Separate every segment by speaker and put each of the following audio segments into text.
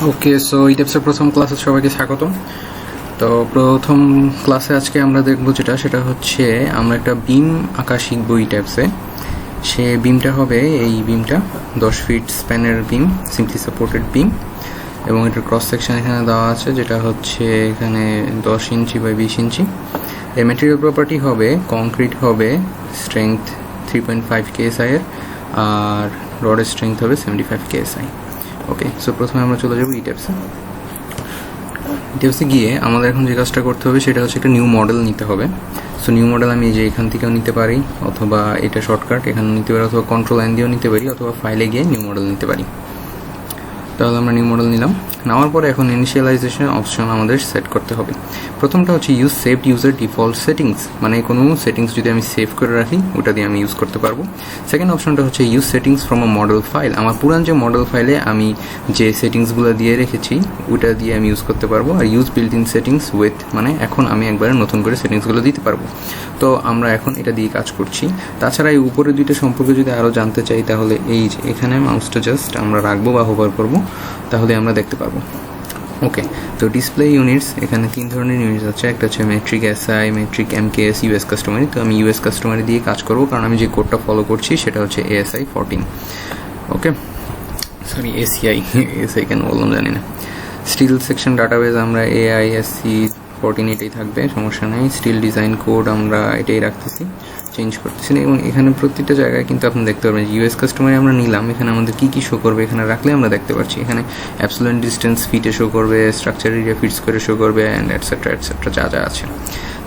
Speaker 1: ওকে, so ইটেপসের প্রথম ক্লাসে সবাইকে স্বাগতম। তো প্রথম ক্লাসে আজকে আমরা দেখবো সেটা হচ্ছে আমরা একটা বিম আঁকা শিখবো ইটেপসে। সে বিমটা হবে এই বিমটা 10 ফিট স্প্যানের বিম, সিম্পলি সাপোর্টেড বিম, এবং এটার ক্রস সেকশন এখানে দেওয়া আছে যেটা হচ্ছে এখানে 10 ইঞ্চি বাই 20 ইঞ্চি। এর ম্যাটেরিয়াল প্রপার্টি হবে কংক্রিট, হবে স্ট্রেংথ 3.5 KSI এর, আর রডের স্ট্রেংথ হবে 75 KSI। ওকে, সো প্রথমে আমরা চলে যাবো ইটেপসে গিয়ে আমাদের এখন যে কাজটা করতে হবে সেটা হচ্ছে একটা নিউ মডেল নিতে হবে। সো নিউ মডেল আমি যে এখান থেকেও নিতে পারি, অথবা এটা শর্টকাট এখানে নিতে পারি, অথবা কন্ট্রোল এন দিয়েও নিতে পারি, অথবা ফাইলে গিয়ে নিউ মডেল নিতে পারি। তাহলে আমরা নিউ মডেল নিলাম। নেওয়ার পরে এখন ইনিশিয়ালাইজেশন অপশন আমাদের সেট করতে হবে। প্রথমটা হচ্ছে use saved user default settings, মানে কোনো সেটিংস যদি আমি সেভ করে রাখি ওটা দিয়ে আমি ইউজ করতে পারবো। সেকেন্ড অপশনটা হচ্ছে use settings from a model file, আমার পুরান যে মডেল ফাইলে আমি যে সেটিংসগুলো দিয়ে রেখেছি ওটা দিয়ে আমি ইউজ করতে পারবো। আর use built in settings with, মানে এখন আমি একবারে নতুন করে সেটিংসগুলো দিতে পারবো। তো আমরা এখন এটা দিয়ে কাজ করছি। তাছাড়া এই উপরে দুইটা সম্পর্কে যদি আরও জানতে চাই তাহলে এই যে এখানে মাউসটা জাস্ট আমরা রাখবো বা হোভার করবো, তাহলে আমরা দেখতে পারবো। ওকে, তো ডিসপ্লে ইউনিটস এখানে 3 ধরনের ইউনিটস আছে। একটা হচ্ছে metric SI, metric MKS, US customary. তো আমি ইউএস কাস্টমারি দিয়ে কাজ করবো কারণ আমি যে কোডটা ফলো করছি সেটা হচ্ছে ASI 14। ওকে, সরি ASI কেন বললাম জানি না। স্টিল সেকশন ডাটাবেস আমরা AISC 14 এটাই থাকবে, সমস্যা নেই। স্টিল ডিজাইন কোড আমরা এটাই রাখতেছি, চেঞ্জ করতেছি না। এবং এখানে প্রত্যেকটা জায়গায় কিন্তু আপনি দেখতে পারবেন ইউএস কাস্টমারে আমরা নিলাম, এখানে আমাদের কী কী শো করবে এখানে রাখলে আমরা দেখতে পাচ্ছি। এখানে অ্যাবসোলিউট ডিস্টেন্স ফিটে শো করবে, স্ট্রাকচার এরিয়া ফিটস করে শো করবে, অ্যান্ড এটসেট্রা যা যা আছে।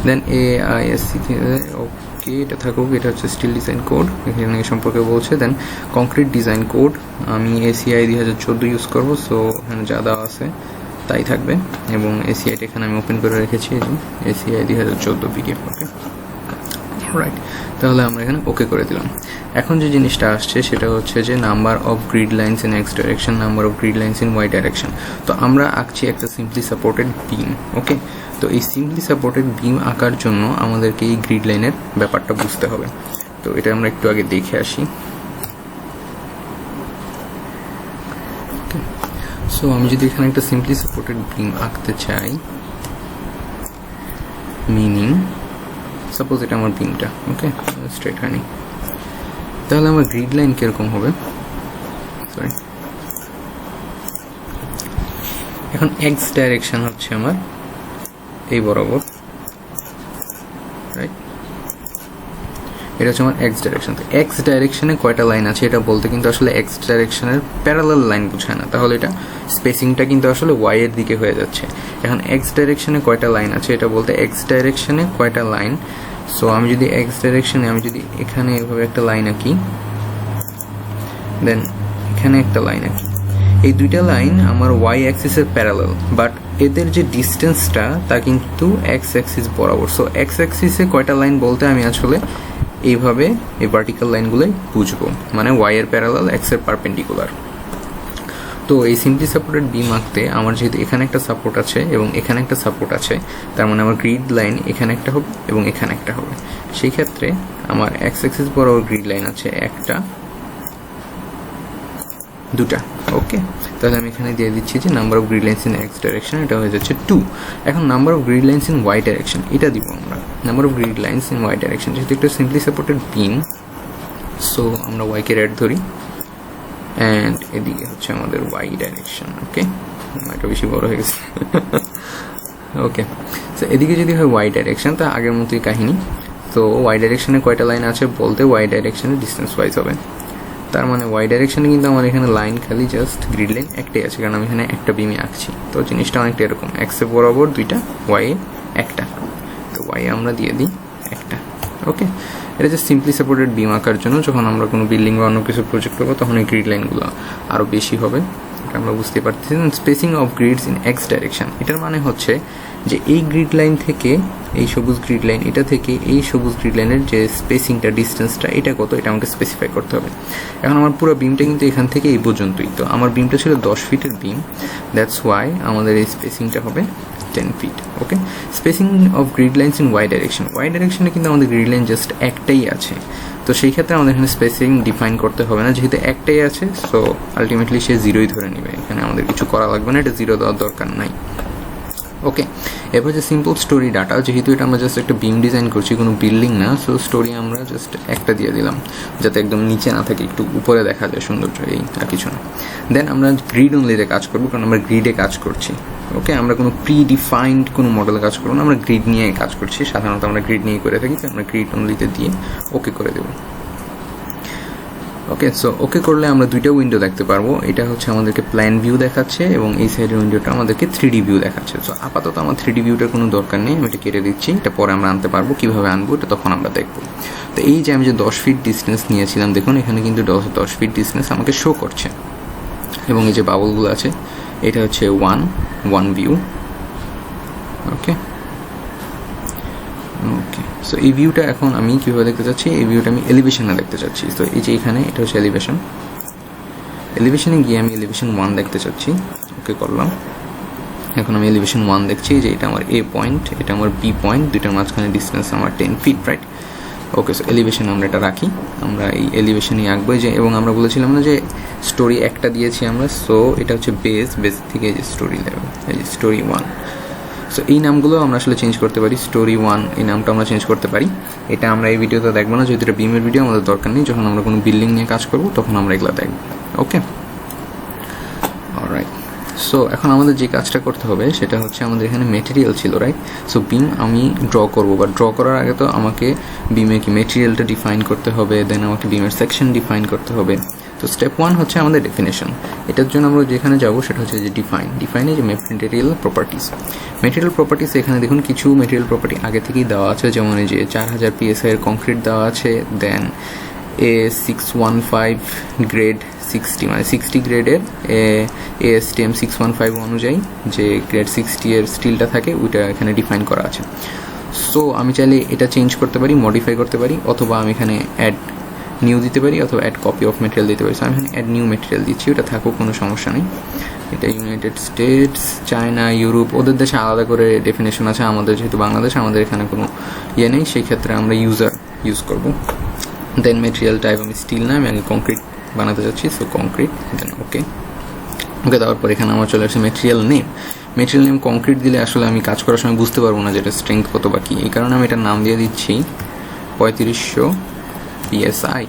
Speaker 1: দেন AISC, ওকে এটা থাকুক, এটা হচ্ছে স্টিল ডিজাইন কোড, এখানে সম্পর্কে বলছে। দেন কংক্রিট ডিজাইন কোড আমি ACI 2014 ইউজ করবো, সো এখানে যা দেওয়া আছে তাই থাকবে। এবং ACIটা এখানে আমি ওপেন করে রেখেছি, ACI 2014 PDF। ওকে, রাইট, তাহলে আমরা এখানে ওকে করে দিলাম। এখন যে জিনিসটা আসছে সেটা হচ্ছে যে number of grid lines in X direction, number of grid lines in Y direction. তো আমরা আঁকছি একটা সিম্পলি সাপোর্টেড বিম। ওকে, তো এই সিম্পলি সাপোর্টেড বিম আঁকার জন্য আমাদেরকে এই গ্রিড লাইনের ব্যাপারটা বুঝতে হবে। তো এটা আমরা একটু আগে দেখে আসি। সো আমি যদি এখানে একটা সিম্পলি সাপোর্টেড বিম আঁকতে চাই, মিনিং সাপোজ এটা আমার বিমটা, ওকে স্ট্রেট হয়নি, তাহলে আমার গ্রিড লাইন কিরকম হবে? সরি, এখন এক্স ডাইরেকশন হচ্ছে আমার এই বরাবর, রাইট? এটা হচ্ছে আমার এক্স ডাইরেকশন। তো এক্স ডাইরেকশনে কয়টা লাইন আছে এটা বলতে কিন্তু আসলে এক্স ডাইরেকশনের প্যারালাল লাইন বোঝায় না, তাহলে এটা স্পেসিংটা কিন্তু আসলে ওয়াই এর দিকে হয়ে যাচ্ছে। এখন এক্স ডাইরেকশনে কয়টা লাইন আছে এটা বলতে এক্স ডাইরেকশনে কয়টা লাইন। সো আমি যদি এক্স ডাইরেকশনে আমি যদি এখানে এভাবে একটা লাইন আঁকি, দেন এখানে একটা লাইন আঁকি, এই দুইটা লাইন আমার ওয়াই অ্যাক্সিসের প্যারালাল, বাট এদের যে ডিস্টেন্সটা তা কিন্তু এক্স অ্যাক্সিস বরাবর। সো এক্স অ্যাক্সিসে কয়টা লাইন বলতে আমি আসলে এইভাবে এই ভার্টিক্যাল লাইনগুলোই বুঝবো, মানে ওয়াই এর প্যারালাল, এক্স এর পারপেন্ডিকুলার। তো এই সিম্পলি সাপোর্টেড বিম আঁকতে আমার যেহেতু এখানে একটা সাপোর্ট আছে এবং এখানে একটা সাপোর্ট আছে, তার মানে আমার গ্রিড লাইন এখানে একটা হবে এবং এখানে একটা হবে। সেই ক্ষেত্রে আমার এক্স অ্যাক্সিস বরাবর গ্রিড লাইন আছে একটা, দুটা। ওকে, তাহলে আমি এখানে দিয়ে দিচ্ছি যে number of grid lines in X direction, এটা হয়ে যাচ্ছে 2। এখন number of grid lines in Y direction এটা দিব আমরা, number of grid lines in Y direction, যেহেতু একটা সিম্পলি সাপোর্টেড বিম, সো আমরা ওয়াইকে রেড ধরি, অ্যান্ড এদিকে হচ্ছে আমাদের ওয়াই ডাইরেকশন। ওকে, এটা বেশি বড় হয়ে গেছে। ওকে, সো এদিকে যদি হয় ওয়াই ডাইরেকশন, তা আগের মতোই কাহিনী। তো ওয়াই ডাইরেকশনে কয়টা লাইন আছে বলতে ওয়াই ডাইরেকশনে ডিস্টেন্স ওয়াইজ হবে, তার মানে ওয়াই ডাইরেকশনে কিন্তু আমার এখানে লাইন খালি জাস্ট গ্রিড লাইন একটাই আছে, কারণ আমি এখানে একটা বিমে আঁকছি। তো জিনিসটা অনেকটা এরকম, এক্সে বরাবর দুইটা, ওয়াই একটা, তো ওয়াই আমরা দিয়ে দিই একটা। ওকে, এটা যে সিম্পলি সাপোর্টেড বিম আঁকার জন্য যখন আমরা কোনো বিল্ডিং বা অন্য কিছু প্রজেক্ট করবো তখন এই গ্রিড লাইনগুলো আরও বেশি হবে, এটা আমরা বুঝতে পারতেছি। Spacing of greets in X direction, এটার মানে হচ্ছে যে এই গ্রিড লাইন থেকে এই সবুজ গ্রিড লাইন, এটা থেকে এই সবুজ গ্রিড লাইনের যে স্পেসিংটা, ডিস্টেন্সটা এটা কত, এটা আমাকে স্পেসিফাই করতে হবে। এখন আমার পুরো বিমটা কিন্তু এখান থেকে এই পর্যন্তই, তো আমার বিমটা ছিল 10 ফিটের বিম, দ্যাটস ওয়াই আমাদের এই স্পেসিংটা হবে 10 feet. Okay, spacing of grid lines in Y ডাইরেকশনে কিন্তু আমাদের গ্রিড লাইন জাস্ট একটাই আছে, তো সেই ক্ষেত্রে আমাদের এখানে স্পেসিং ডিফাইন করতে হবে না, যেহেতু একটাই আছে সো আলটিমেটলি সে 0ই ধরে নেবে, এখানে আমাদের কিছু করা লাগবে না, এটা 0 দেওয়ার দরকার নাই। ওকে, এরপর যে সিম্পল স্টোরি ডাটা, যেহেতু এটা আমরা জাস্ট একটা বিম ডিজাইন করছি, কোনো বিল্ডিং না, সো স্টোরি আমরা জাস্ট একটা দিয়ে দিলাম যাতে একদম নিচে না থাকে, একটু উপরে দেখা যায় সৌন্দর্য, এই আর কিছু না। দেন আমরা গ্রিড অনলিতে কাজ করবো, কারণ আমরা গ্রিডে কাজ করছি। ওকে, আমরা কোনো প্রি ডিফাইন্ড কোনো মডেলে কাজ করবো না, আমরা গ্রিড নিয়ে কাজ করছি, সাধারণত আমরা গ্রিড নিয়ে করে থাকি, আমরা গ্রিড অনলিতে দিয়ে ওকে করে দেবো। ওকে, সো ওকে করলে আমরা দুইটা উইন্ডো দেখতে পারবো, এটা হচ্ছে আমাদেরকে প্ল্যান ভিউ দেখাচ্ছে এবং এই সাইডের উইন্ডোটা আমাদেরকে 3D ভিউ দেখাচ্ছে। সো আপাতত আমার 3D ভিউটার কোনো দরকার নেই, আমি এটা কেটে দিচ্ছি, এটা পরে আমরা আনতে পারবো, কীভাবে আনবো এটা তখন আমরা দেখবো। তো এই যে আমি যে 10 ফিট ডিস্টেন্স নিয়েছিলাম, দেখুন এখানে কিন্তু 10 ফিট ডিস্টেন্স আমাকে শো করছে, এবং এই যে বাবলগুলো আছে এটা হচ্ছে ওয়ান ভিউ। ওকে ওকে, সো এই ভিউটা এখন আমি কীভাবে দেখতে চাচ্ছি, এই ভিউটা আমি এলিভেশনে দেখতে চাচ্ছি। তো এই যে এখানে এটা হচ্ছে এলিভেশনে গিয়ে আমি এলিভেশন 1 দেখতে চাচ্ছি। ওকে করলাম, এখন আমি এলিভেশন 1 দেখছি যে এটা আমার এ পয়েন্ট, এটা আমার বি পয়েন্ট, দুইটার মাঝখানে ডিস্টেন্স আমার 10 ফিট, রাইট? ওকে, সো এলিভেশন আমরা এটা রাখি, আমরা এই এলিভেশনেই আঁকবো যে, এবং আমরা বলেছিলাম না যে স্টোরি একটা দিয়েছি আমরা, সো এটা হচ্ছে বেস থেকে এই যে স্টোরি লেভেল, এই যে স্টোরি 1। সো এই নামগুলো আমরা আসলে চেঞ্জ করতে পারি, স্টোরি 1 এই নামটা আমরা চেঞ্জ করতে পারি, এটা আমরা এই ভিডিওতে দেখবো না, যেহেতু এটা বিমের ভিডিও, আমাদের দরকার নেই, যখন আমরা কোনো বিল্ডিং নিয়ে কাজ করবো তখন আমরা এগুলো দেখবো। ওকে, অলরাইট। সো এখন আমাদের যে কাজটা করতে হবে সেটা হচ্ছে, আমাদের এখানে মেটেরিয়াল ছিল, রাইট? সো বিম আমি ড্র করবো, বা ড্র করার আগে তো আমাকে বিমে কি মেটেরিয়ালটা ডিফাইন করতে হবে, দেন আমাকে বিমের সেকশন ডিফাইন করতে হবে। তো স্টেপ 1 হচ্ছে আমাদের ডেফিনেশন, এটার জন্য আমরা যেখানে যাবো সেটা হচ্ছে যে ডিফাইনে যে মেটেরিয়াল প্রপার্টিস, এখানে দেখুন কিছু মেটেরিয়াল প্রপার্টি আগে থেকেই দেওয়া আছে, যেমন এই যে 4000 PSI এর কংক্রিট দেওয়া আছে, দেন A615 গ্রেড 60, মানে 60 গ্রেডের ASTM 615 অনুযায়ী যে গ্রেড 60 এর স্টিলটা থাকে ওইটা এখানে ডিফাইন করা আছে। সো আমি চাইলে এটা চেঞ্জ করতে পারি, মডিফাই করতে পারি, অথবা আমি এখানে অ্যাড নিউ দিতে পারি, অথবা অ্যাড কপি অফ মেটেরিয়াল দিতে পারি। সো আমি এখানে অ্যাড নিউ মেটেরিয়াল দিচ্ছি, ওটা থাকুক, কোনো সমস্যা নেই। এটা ইউনাইটেড স্টেটস, চায়না, ইউরোপ, ওদের দেশে আলাদা করে ডেফিনেশন আছে, আমাদের যেহেতু বাংলাদেশ, আমাদের এখানে কোনো ইয়ে নেই, সেই ক্ষেত্রে আমরা ইউজ করব। দেন মেটেরিয়াল টাইপ আমি স্টিল না, আমি আগে কংক্রিট বানাতে চাচ্ছি, সো কংক্রিট, দেন ওকে। তারপর এখানে আমার চলে আসছে মেটেরিয়াল নেম কংক্রিট দিলে আসলে আমি কাজ করার সময় বুঝতে পারবো না যে এটা স্ট্রেংথ কত বা কি, এই কারণে আমি এটার নাম দিয়ে দিচ্ছি 3500 PSI।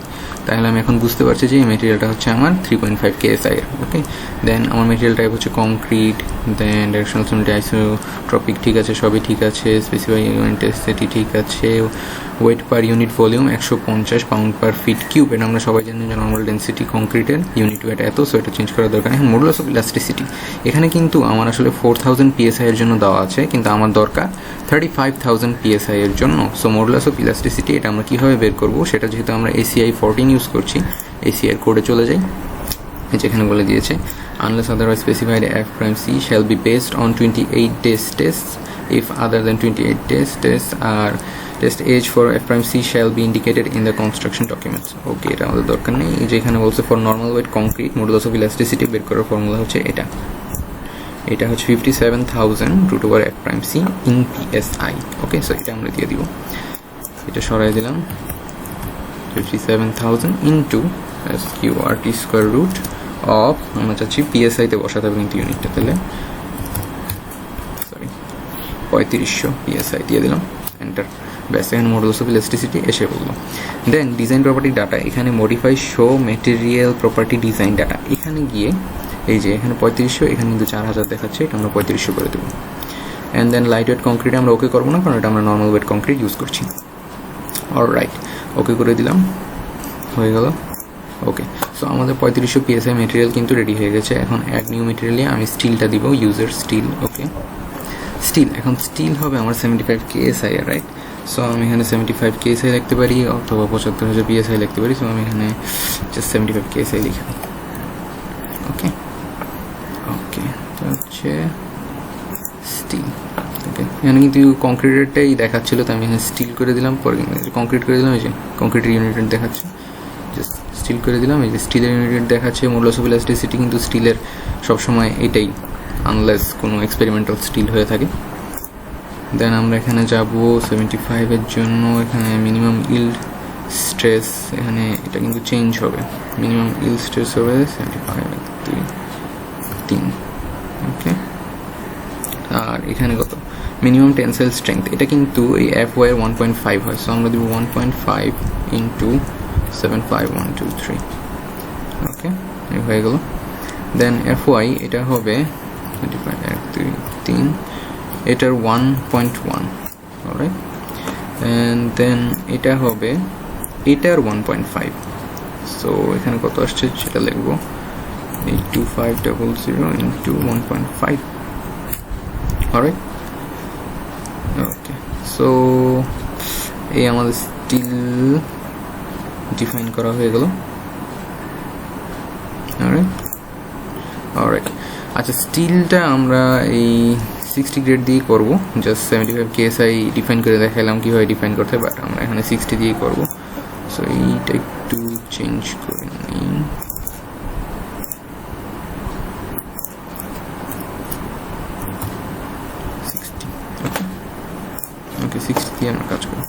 Speaker 1: তাহলে আমি এখন বুঝতে পারছি যে এই মেটেরিয়ালটা হচ্ছে আমার 3.5 KSI এর। ওকে, দেন আমার মেটেরিয়াল টাইপ হচ্ছে কংক্রিট, দেন ডাইরেকশনাল সিমেট্রি, আইসোট্রপিক ঠিক আছে, সবই ঠিক আছে, স্পেসিফাই ইন্টেন্সিটি ঠিক আছে, wait per unit volume 150 pound পার ফিট কিউব, এটা আমরা সবাই জানি যে নর্মাল ডেন্সিটি কংক্রিটের ইউনিট ওয়েট এত, সো এটা চেঞ্জ করার দরকার। এখন মডুলাস অফ ইলাস্টিসিটি, এখানে কিন্তু আমার আসলে 4000 PSI এর জন্য দেওয়া আছে, কিন্তু আমার দরকার 35000 PSI এর জন্য। সো মডুলাস অফ ইলাস্টিসিটি এটা আমরা কীভাবে বের করবো, সেটা যেহেতু আমরা ACI 14 ইউজ করছি, ACI কোডে চলে যাই, যেখানে বলে দিয়েছে unless otherwise specified F'(C) shall be based on 28 days tests. If other than 28 days tests are test age for F'(C) shall be indicated in the construction documents. ওকে, এটা আমাদের দরকার নেই। যেখানে বলছে for normal weight concrete modulus of elasticity বের করার formula হচ্ছে এটা হচ্ছে 57,000 √F'(C) in PSI। Okay, so এটা আমরা দিয়ে দিব, এটা সরাই দিলাম, 57,000 into SQRT square root of, আমরা চাচ্ছি PSI তে বসাতে হবে কিন্তু ইউনিটটা, তাহলে 3500 PSI দিয়ে দিলাম, এন্টার, ব্যাস। এখানে মডুলাস অফ ইলাস্টিসিটি এসে বললো। দেন ডিজাইন প্রপার্টি ডাটা, এখানে modify show material property design data, এখানে গিয়ে এই যে এখানে 3500, এখানে কিন্তু 4000 দেখাচ্ছে, এটা আমরা 3500 করে দেবো। And then light weight concrete আমরা ওকে করবো না, কারণ এটা আমরা নর্মাল ওয়েট কংক্রিট ইউজ করছি। অলরাইট, ওকে করে দিলাম, হয়ে গেল। ওকে, সো আমাদের 3500 PSI মেটেরিয়াল কিন্তু রেডি হয়ে গেছে। এখন অ্যাড নিউ মেটেরিয়ালে আমি স্টিলটা দিব, ইউজার স্টিল। ওকে, স্টিল, এখন স্টিল হবে আমার 75 KSI, রাইট? সো আমি এখানে 75 KSI লিখতে পারি, অথবা 75,000 PSI লিখতে পারি। সো আমি এখানে জাস্ট 75 KSI লিখব। ওকে ওকে, তো হচ্ছে স্টিল। ওকে, এখানে কিন্তু কংক্রিটেরটাই দেখাচ্ছিল, তো আমি এখানে স্টিল করে দিলাম, পরে কংক্রিট করে দিলাম, এই যে কংক্রিটের ইউনিট দেখাচ্ছে, জাস্ট স্টিল করে দিলাম, এই যে স্টিলের ইউনিট দেখাচ্ছে। মডুলাস অফ ইলাস্টিসিটি কিন্তু স্টিলের সবসময় এটাই আনলেস কোনো এক্সপেরিমেন্টাল স্টিল হয়ে থাকে। দেন আমরা এখানে যাব 75-এর জন্য, এখানে মিনিমাম ইল্ড স্ট্রেস, এখানে এটা কিন্তু চেঞ্জ হবে, মিনিমাম ইল্ড স্ট্রেস হবে 75-3। ওকে, আর এখানে কত মিনিমাম টেনসাইল স্ট্রেংথ, এটা কিন্তু এই FY এর 1.5 হয়, সো আমরা দিব 1.5 ইন্টু 75123। ওকে, হয়ে গেল। দেন FY এটা হবে 25-1-2-3, এটার 1.1, অলরাইট। অ্যান্ড দেন এটা হবে এটার 1.5, সো এখানে কত আসছে সেটা লিখবো 82500 ইন্টু 1.5, অলরাইট। ওকে, সো এই আমাদের স্টিল ডিফাইন করা হয়ে গেল, অলরাইট। আচ্ছা, স্টিলটা আমরা এই 60 গ্রেড দিয়ে করবো, জাস্ট 75 KSI ডিফাইন করে দেখালাম কীভাবে ডিফাইন করতে, বাট আমরা এখানে 60 দিয়ে করবো। সো এইটা একটু চেঞ্জ করে নিই, ওকে 60 দিয়ে আমরা কাজ করি,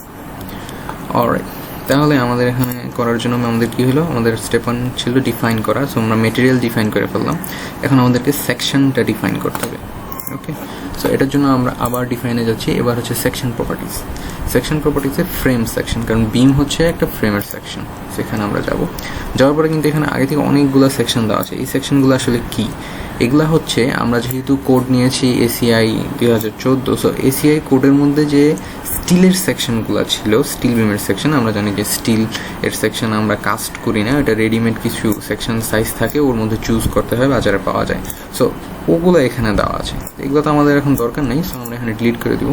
Speaker 1: অলরাইট। তাহলে আমাদের এখানে করার জন্য আমাদের কি হলো, আমাদের স্টেপ 1 ছিল ডিফাইন করা, সো আমরা মেটেরিয়াল ডিফাইন করে ফেললাম। এখন আমাদেরকে সেকশনটা ডিফাইন করতে হবে। ওকে, সো এটার জন্য আমরা আবার ডিফাইনে যাচ্ছি, এবার হচ্ছে সেকশন প্রপার্টিজ। সেকশন প্রপার্টিজে ফ্রেম সেকশন, কারণ বিম হচ্ছে একটা ফ্রেমের সেকশন, সেখানে আমরা যাওয়ার পরে কিন্তু এখানে আগে থেকে অনেকগুলো সেকশন দেওয়া আছে। এই সেকশনগুলো আসলে কি, এগুলা হচ্ছে আমরা যেহেতু কোড নিয়েছি ACI 2014, সো ACI কোডের মধ্যে যে স্টিলের সেকশনগুলো ছিল, স্টিল বিমের সেকশন, আমরা জানি যে স্টিল এর সেকশন আমরা কাস্ট করি না, এটা রেডিমেড কিছু সেকশন সাইজ থাকে, ওর মধ্যে চুজ করতে হয়, বাজারে পাওয়া যায়, সো ওগুলো এখানে দেওয়া আছে। এগুলো তো আমাদের এখন দরকার নেই, সো আমরা এখানে ডিলিট করে দিব।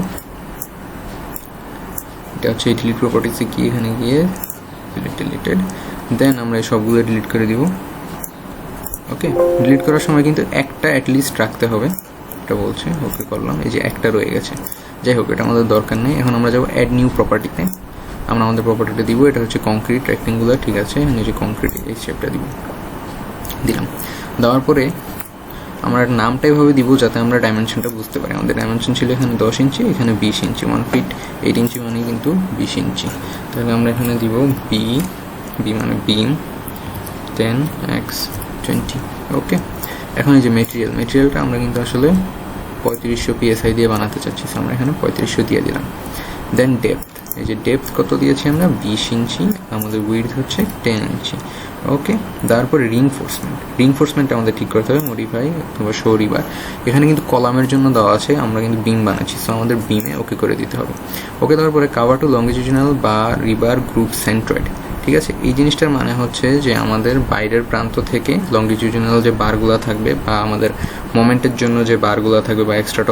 Speaker 1: এটা হচ্ছে ডিলিট প্রপার্টিসে গিয়ে এখানে গিয়ে ডিলিটেড, দেন আমরা এই সবগুলো ডিলিট করে দিব। ওকে, ডিলিট করার সময় কিন্তু একটা অ্যাটলিস্ট রাখতে হবে, এটা বলছে। ওকে করলাম, এই যে একটা রয়ে গেছে, যাই হোক এটা আমাদের দরকার নেই। এখন আমরা যাবো অ্যাড নিউ প্রপার্টিতে, আমরা আমাদের প্রপার্টিটা দিব, এটা হচ্ছে কংক্রিট রেক্টেঙ্গুলার, ঠিক আছে, নিচে কংক্রিট এই শেপটা দিলাম। দেওয়ার পরে আমরা নামটা এভাবে দিব যাতে আমরা ডাইমেনশনটা বুঝতে পারি। আমাদের ডাইমেনশন ছিল এখানে 10 ইঞ্চি, এখানে 20 ইঞ্চি, 1 ফিট 8 ইঞ্চি মানে কিন্তু 20 ইঞ্চি। তাহলে আমরা এখানে দিব বি মানে বিম 10x20। ওকে, এখন এই যে মেটেরিয়ালটা আমরা কিন্তু আসলে 3500 PSI দিয়ে বানাতে চাচ্ছি, আমরা এখানে 3500 দিয়ে দিলাম। দেন ডেপথ, এই যে ডেপথ কত দিয়েছি আমরা 20 ইঞ্চি, আমাদের উইডথ হচ্ছে 10 ইঞ্চি। ওকে, তারপরে রিইনফোর্সমেন্ট আমাদের ঠিক করতে হবে, মডিফাই অথবা শো রিবার। এখানে কিন্তু কলামের জন্য দেওয়া আছে, আমরা কিন্তু বিম বানাচ্ছি, সো আমাদের বিমে ওকে করে দিতে হবে। ওকে, তারপরে কাভার টু লংজিটিউডিনাল বা রিবার গ্রুপ সেন্ট্রয়েড, ঠিক আছে। এই জিনিসটার মানে হচ্ছে যে আমাদের বাইরের প্রান্ত থেকে লংজিটিউডিনাল যে বারগুলো থাকবে বা আমাদের মোমেন্টের জন্য যে বারগুলো থাকবে বা এক্সট্রা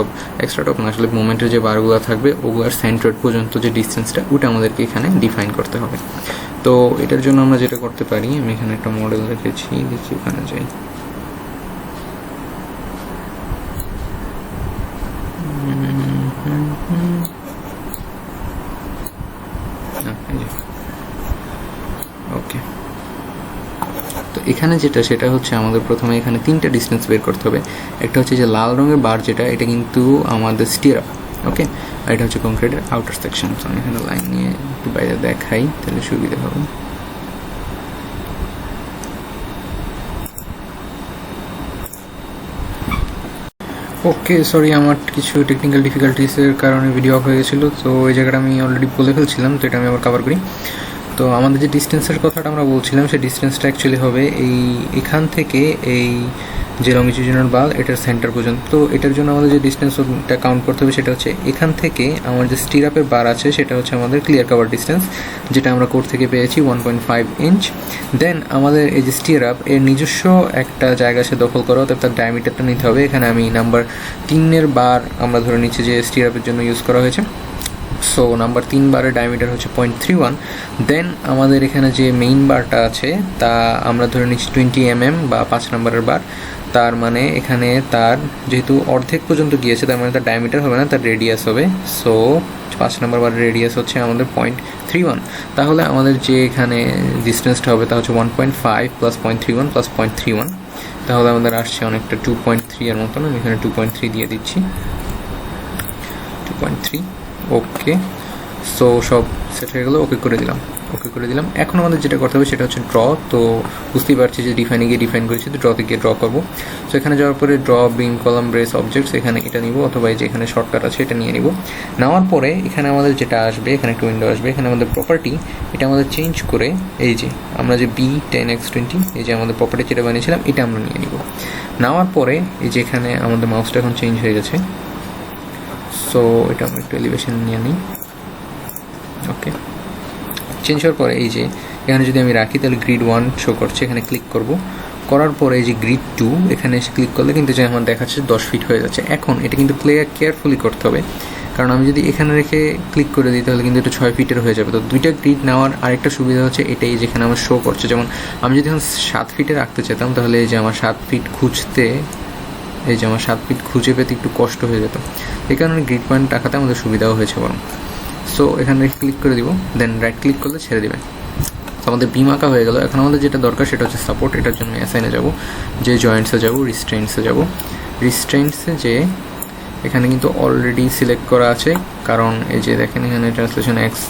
Speaker 1: টপ না, আসলে মোমেন্টের যে বারগুলো থাকবে ওগুলোর সেন্ট্রয়েড পর্যন্ত যে ডিস্টেন্সটা, ওটা আমাদেরকে এখানে ডিফাইন করতে হবে। তো এটার জন্য আমরা যেটা করতে পারি, আমি এখানে একটা মডেল রেখেছি, দেখি ওখানে যাই। ওকে, তো এখানে সেটা হচ্ছে আমাদের প্রথমে এখানে 3টা ডিস্টেন্স বের করতে হবে। একটা হচ্ছে যে লাল রঙের বার যেটা, এটা কিন্তু আমাদের স্টিয়ার আপ। ওকে, আর এটা হচ্ছে কংক্রিটের আউটার সেকশন। আমি এখানে লাইন নিয়ে একটু বাইরে দেখাই, তাহলে সুবিধা হবে। ওকে, সরি, আমার কিছু টেকনিক্যাল ডিফিকাল্টিসের কারণে ভিডিও অফ হয়ে গেছিলো, তো এই জায়গাটা আমি অলরেডি বলে ফেলছিলাম, তো এটা আমি আবার কভার করি। তো আমাদের যে ডিস্টেন্সের কথাটা আমরা বলছিলাম, সেই ডিস্টেন্সটা অ্যাকচুয়ালি হবে এখান থেকে এই যে লংজিটিউডিনাল বার এটার সেন্টার পর্যন্ত। তো এটার জন্য আমাদের যে ডিস্টেন্সটা কাউন্ট করতে হবে সেটা হচ্ছে এখান থেকে আমার যে স্টিরাপের বার আছে সেটা হচ্ছে আমাদের ক্লিয়ার কাভার ডিস্টেন্স, যেটা আমরা কোড থেকে পেয়েছি 1.5 ইঞ্চ। দেন আমাদের এই যে স্টিরাপ এর নিজস্ব একটা জায়গা সে দখল করা, অর্থাৎ তার ডায়ামিটারটা নিতে হবে। এখানে আমি নাম্বার 3 বার আমরা ধরে নিচ্ছি যে স্টিরাপের জন্য ইউজ করা হয়েছে, সো নাম্বার 3 বারের ডায়ামিটার হচ্ছে 0.31। দেন আমাদের এখানে যে মেইন বারটা আছে তা আমরা ধরে নিচ্ছি 20 mm বা 5 নম্বরের বার। তার মানে এখানে তার যেহেতু অর্ধেক পর্যন্ত গিয়েছে, তার মানে তার ডায়ামিটার হবে না, তার রেডিয়াস হবে। সো 5 নম্বর বারের রেডিয়াস হচ্ছে আমাদের 0.31। তাহলে আমাদের যে এখানে ডিস্টেন্সটা হবে তা হচ্ছে 1.5 + 0.31 + 0.31। তাহলে আমাদের আসছে অনেকটা 2.3 এর মতন। আমি এখানে 2.3 দিয়ে দিচ্ছি, 2.3। ওকে, সো সব সেট হয়ে গেলো, ওকে করে দিলাম। এখন আমাদের যেটা করতে হবে সেটা হচ্ছে ড্র। তো বুঝতেই পারছি যে ডিফাইনে গিয়ে ডিফাইন করেছি, তো ড্রতে গিয়ে ড্র করবো। সো এখানে যাওয়ার পরে draw beam column brace objects, এখানে এটা নিব, অথবা এই যে এখানে শর্টকাট আছে এটা নিয়ে নিব। নেওয়ার পরে এখানে আমাদের যেটা আসবে, এখানে একটা উইন্ডো আসবে, এখানে আমাদের প্রপার্টি এটা আমাদের চেঞ্জ করে এই যে আমরা যে B10X20 এই যে আমাদের প্রপার্টি যেটা বানিয়েছিলাম এটা আমরা নিয়ে নিব। নেওয়ার পরে এই যে এখানে আমাদের মাউসটা এখন চেঞ্জ হয়ে গেছে, সো এটা আমরা একটু এলিভেশন নিয়ে নিই। ওকে, চেঞ্জ হওয়ার পরে এই যে এখানে যদি আমি রাখি তাহলে গ্রিড 1 শো করছে, এখানে ক্লিক করব। করার পরে এই যে গ্রিড 2 এখানে এসে ক্লিক করলে কিন্তু যে আমার দেখাচ্ছে 10 ফিট হয়ে যাচ্ছে। এখন এটা কিন্তু কেয়ারফুলি করতে হবে, কারণ আমি যদি এখানে রেখে ক্লিক করে দিই তাহলে কিন্তু এটা 6 ফিটের হয়ে যাবে। তো দুইটা গ্রিড নেওয়ার আরেকটা সুবিধা হচ্ছে এটাই, যেখানে আমার শো করছে। যেমন আমি যদি এখন 7 ফিটে রাখতে চাইতাম তাহলে এই যে আমার 7 ফিট খুঁজতে, এই যে আমার 7 ফিট খুঁজে পেতে একটু কষ্ট হয়ে যেত। এই কারণে গ্রিড পয়েন্ট রাখাতে আমাদের সুবিধাও হয়েছে বরং। সো এখানে ক্লিক করে দিব, দেন রাইট ক্লিক করলে ছেড়ে দেবে। তো আমাদের বিম আঁকা হয়ে গেল। এখন আমাদের যেটা দরকার সেটা হচ্ছে সাপোর্ট। এটার জন্য অ্যাসাইনে যাব, যে জয়েন্টসে যাব, রিস্ট্রেন্টসে যাব। রিস্ট্রেন্টসে যে এখানে কিন্তু অলরেডি সিলেক্ট করা আছে, কারণ এই যে দেখেন এখানে translation X,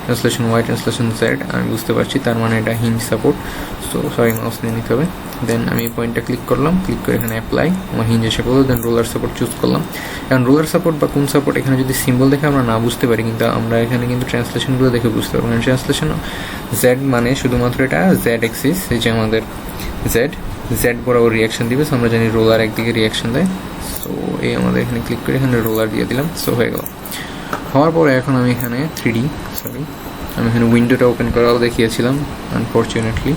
Speaker 1: translation Y, translation Z, আমি বুঝতে পারছি, তার মানে এটা hinge support. So sorry, mouse নিয়ে নিতে হবে। দেন আমি এই পয়েন্টটা ক্লিক করলাম, ক্লিক করে এখানে অ্যাপ্লাই, আমার হিঞ্জ এসে পড়লো। দেন রোলার সাপোর্ট চুজ করলাম। এখন রোলার সাপোর্ট বা কোন সাপোর্ট এখানে যদি সিম্বল দেখে আমরা না বুঝতে পারি, কিন্তু আমরা এখানে কিন্তু ট্রান্সলেশনগুলো দেখে বুঝতে পারবো। ট্রান্সলেশন জেড মানে শুধুমাত্র এটা জেড এক্সিস, এই যে আমাদের জেড বরাবর রিয়াকশন দিবে। সো আমরা জানি রোলার একদিকে রিয়াকশন দেয়। সো এই আমাদের এখানে ক্লিক করে এখানে রোলার দিয়ে দিলাম। সো হয়ে গেল। হওয়ার পরে এখন আমি এখানে আমি এখানে উইন্ডোটা ওপেন করাও দেখিয়েছিলাম, আনফর্চুনেটলি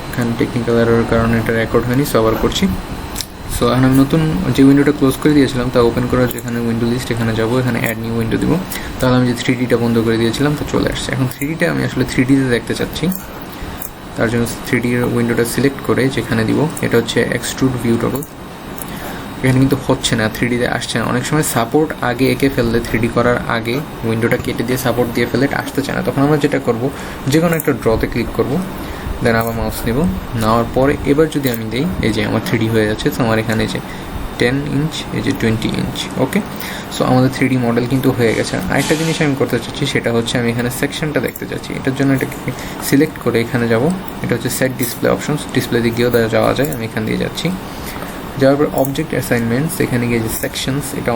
Speaker 1: এখানে টেকনিক্যাল এররের কারণে এটা রেকর্ড হয়নি, সো আবার করছি। সো এখন আমি নতুন যে উইন্ডোটা ক্লোজ করে দিয়েছিলাম তা ওপেন করার যেখানে উইন্ডো লিস্ট এখানে যাবো, এখানে অ্যাড নিউ উইন্ডো দিব। তাহলে আমি যে 3Dটা বন্ধ করে দিয়েছিলাম তা চলে আসছে। এখন 3Dটা আমি আসলে 3Dতে দেখতে চাচ্ছি, তার জন্য 3D এর উইন্ডোটা সিলেক্ট করে যেখানে দিব এটা হচ্ছে এক্সট্রুড ভিউ টগল। এখানে কিন্তু হচ্ছে না, 3Dতে আসছে না। অনেক সময় সাপোর্ট আগে এঁকে ফেললে 3D করার আগে উইন্ডোটা কেটে দিয়ে সাপোর্ট দিয়ে ফেললে এটা আসতে চায় না। তখন আমরা যেটা করব, যে কোনো একটা ড্রতে ক্লিক করব, দেন আবার মাউস নেব। নেওয়ার পরে এবার যদি আমি দিই, এই যে আমার 3D হয়ে যাচ্ছে। তো আমার এখানে যে 10 ইঞ্চ, এই যে 20 ইঞ্চ। ওকে, সো আমাদের 3D মডেল কিন্তু হয়ে গেছে। আরেকটা জিনিস আমি করতে চাচ্ছি, সেটা হচ্ছে আমি এখানে সেকশনটা দেখতে চাচ্ছি। এটার জন্য এটাকে সিলেক্ট করে এখানে যাব, এটা হচ্ছে সেট ডিসপ্লে অপশনস, ডিসপ্লে দিক গিয়েও যাওয়া যায়। আমি এখান দিয়ে যাচ্ছি, যাওয়ার পর অবজেক্ট অ্যাসাইনমেন্টস, এখানে গিয়ে যে সেকশনস এটা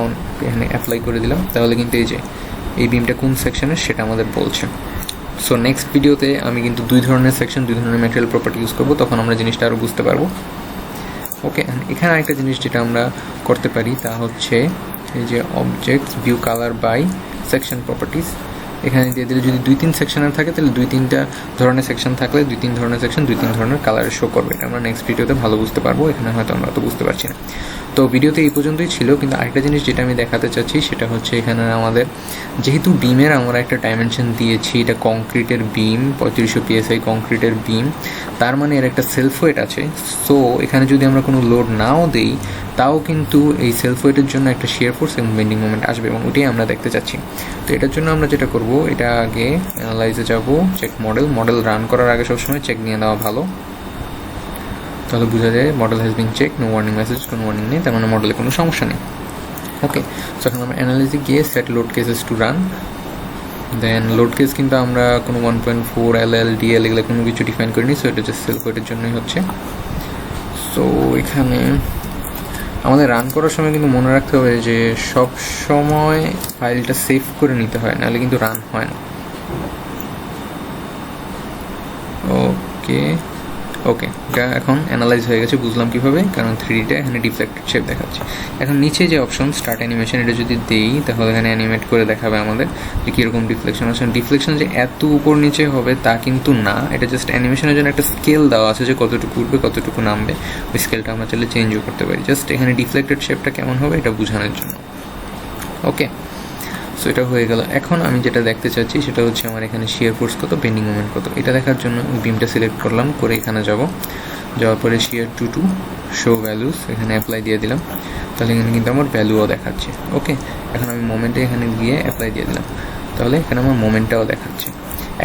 Speaker 1: এখানে অ্যাপ্লাই করে দিলাম। তাহলে কিন্তু এই যে এই বিমটা কোন সেকশনের সেটা আমাদের বলছে। সো নেক্সট ভিডিওতে আমি কিন্তু 2 ধরনের সেকশন, 2 ধরনের ম্যাটেরিয়াল প্রপার্টি ইউজ করবো, তখন আমরা জিনিসটা আরও বুঝতে পারবো। ওকে, এখানে আরেকটা জিনিস যেটা আমরা করতে পারি তা হচ্ছে এই যে objects view colour by section properties, এখানে দিয়ে দিলে যদি 2-3 সেকশনের থাকে তাহলে 2-3টা ধরনের সেকশন থাকলে 2-3 ধরনের সেকশন 2-3 ধরনের কালারে শো করবে। এটা আমরা নেক্সট ভিডিওতে ভালো বুঝতে পারবো, এখানে হয়তো আমরা তো বুঝতে পারছি না। তো ভিডিওতে এই পর্যন্তই ছিল, কিন্তু আরেকটা জিনিস যেটা আমি দেখাতে চাচ্ছি সেটা হচ্ছে এখানে আমাদের যেহেতু বিমের আমরা একটা ডাইমেনশন দিয়েছি, এটা কংক্রিটের বিম, 3500 PSI কংক্রিটের বিম, তার মানে এর একটা সেলফ ওয়েট আছে। সো এখানে যদি আমরা কোনো লোড নাও দেই তাও কিন্তু এই সেলফ ওয়েটের জন্য একটা শিয়ার ফোর্স এবং বেন্ডিং মোমেন্ট আসবে, এবং ওটাই আমরা দেখতে চাচ্ছি। তো এটার জন্য আমরা যেটা করব, এটা আগে অ্যানালাইজে যাব, চেক মডেল রান করার আগে সবসময় চেক নিয়ে নেওয়া ভালো, তাহলে বোঝা যায় model has been check, no warning message, কোনো ওয়ার্নিং নেই, তার মানে মডেলে কোনো সমস্যা নেই। ওকে, সো এখন আমরা অ্যানালাইজে গিয়ে set load cases to run. Then load case কিন্তু আমরা কোনো 1.4 LL DL এগুলো কোনো কিছু ডিফাইন করিনি, সো এটা জাস্ট সেলফ ওয়েটের জন্যই হচ্ছে। সো এখানে আমাদের রান করার সময় কিন্তু মনে রাখতে হবে যে সব সময় ফাইলটা সেভ করে নিতে হয়, নাহলে কিন্তু রান হয় না। ওকে, এটা এখন অ্যানালাইজ হয়ে গেছে, বুঝলাম কীভাবে, কারণ 3Dটা এখানে ডিফ্লেক্টেড শেপ দেখাচ্ছে। এখন নিচে যে অপশন স্টার্ট অ্যানিমেশন, এটা যদি দেই তাহলে এখানে অ্যানিমেট করে দেখাবে আমাদের যে কীরকম ডিফ্লেকশন আছে। ডিফ্লেকশন যে এত উপর নিচে হবে তা কিন্তু না, এটা জাস্ট অ্যানিমেশনের জন্য একটা স্কেল দেওয়া আছে যে কতটুকু উঠবে কতটুকু নামবে, ওই স্কেলটা আমরা চাইলে চেঞ্জও করতে পারি, জাস্ট এখানে ডিফ্লেক্টেড শেপটা কেমন হবে এটা বোঝানোর জন্য। ওকে, সো এটা হয়ে গেল। এখন আমি যেটা দেখতে চাচ্ছি সেটা হচ্ছে আমার এখানে শিয়ার ফোর্স কত, বেন্ডিং মোমেন্ট কত, এটা দেখার জন্য বিমটা সিলেক্ট করলাম, করে এখানে যাওয়ার পরে শিয়ার টু শো ভ্যালুস, এখানে অ্যাপ্লাই দিয়ে দিলাম, তাহলে এখানে কিন্তু আমার ভ্যালুও দেখাচ্ছে। ওকে, এখন আমি মোমেন্টে এখানে গিয়ে অ্যাপ্লাই দিয়ে দিলাম, তাহলে এখানে আমার মোমেন্টটাও দেখাচ্ছে।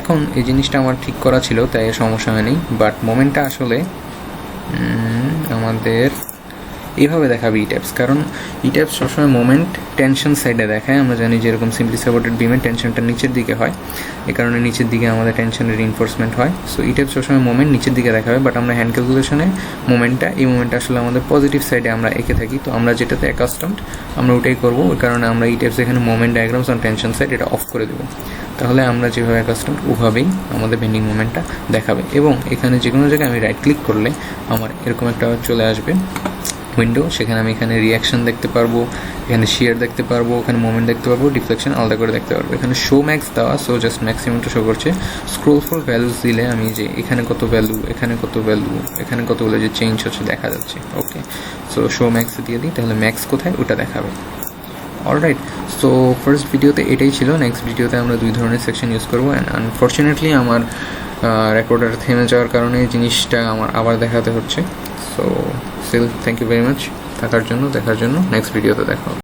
Speaker 1: এখন এই জিনিসটা আমার ঠিক করা ছিল তাই সমস্যা হয়নি, বাট মোমেন্টটা আসলে আমাদের এইভাবে দেখাবে ই ট্যাপস, কারণ ই ট্যাপস সবসময় মোমেন্ট টেনশন সাইডে দেখায়। আমরা জানি যেরকম সিম্পলি সাপোর্টেড বিমের টেনশনটা নিচের দিকে হয়, এই কারণে নিচের দিকে আমাদের টেনশনের রিনফোর্সমেন্ট হয়। সো ই ট্যাপস সবসময় মোমেন্ট নিচের দিকে দেখাবে, বাট আমরা হ্যান্ড ক্যালকুলেশনে এই মোমেন্টটা আসলে আমাদের পজিটিভ সাইডে আমরা এঁকে থাকি। তো আমরা যেটাতে অ্যাকাস্টমড আমরা ওটাই করবো, ওই কারণে আমরা ই ট্যাপস এখানে moment diagrams on tension side এটা অফ করে দেবো। তাহলে আমরা যেভাবে অ্যাকাস্টমড ওভাবেই আমাদের বেন্ডিং মোমেন্টটা দেখাবে। এবং এখানে যে কোনো জায়গায় আমি রাইট ক্লিক করলে আমার এরকম একটা চলে আসবে উইন্ডো, সেখানে আমি এখানে রিয়াকশন দেখতে পারবো, এখানে শেয়ার দেখতে পারবো, এখানে মোমেন্ট দেখতে পারবো, ডিফ্লেকশন আলাদা করে দেখতে পারবো। এখানে শো ম্যাক্স দেওয়া, সো জাস্ট ম্যাক্সিমামটা শো করছে। স্ক্রোল ফর ভ্যালুস দিলে আমি যে এখানে কত ভ্যালু, এখানে কত ভ্যালু, এখানে কতগুলো যে চেঞ্জ হচ্ছে দেখা যাচ্ছে। ওকে, সো শো ম্যাক্স দিয়ে দিই, তাহলে ম্যাক্স কোথায় ওটা দেখাবে। অলরাইট, সো ফার্স্ট ভিডিওতে এটাই ছিল। নেক্সট ভিডিওতে আমরা 2 ধরনের সেকশন ইউজ করবো। অ্যান্ড আনফর্চুনেটলি আমার রেকর্ডার থেমে যাওয়ার কারণে জিনিসটা আমার আবার দেখাতে হচ্ছে। So still thank you very much দেখার জন্য। নেক্সট ভিডিওতে দেখা হবে।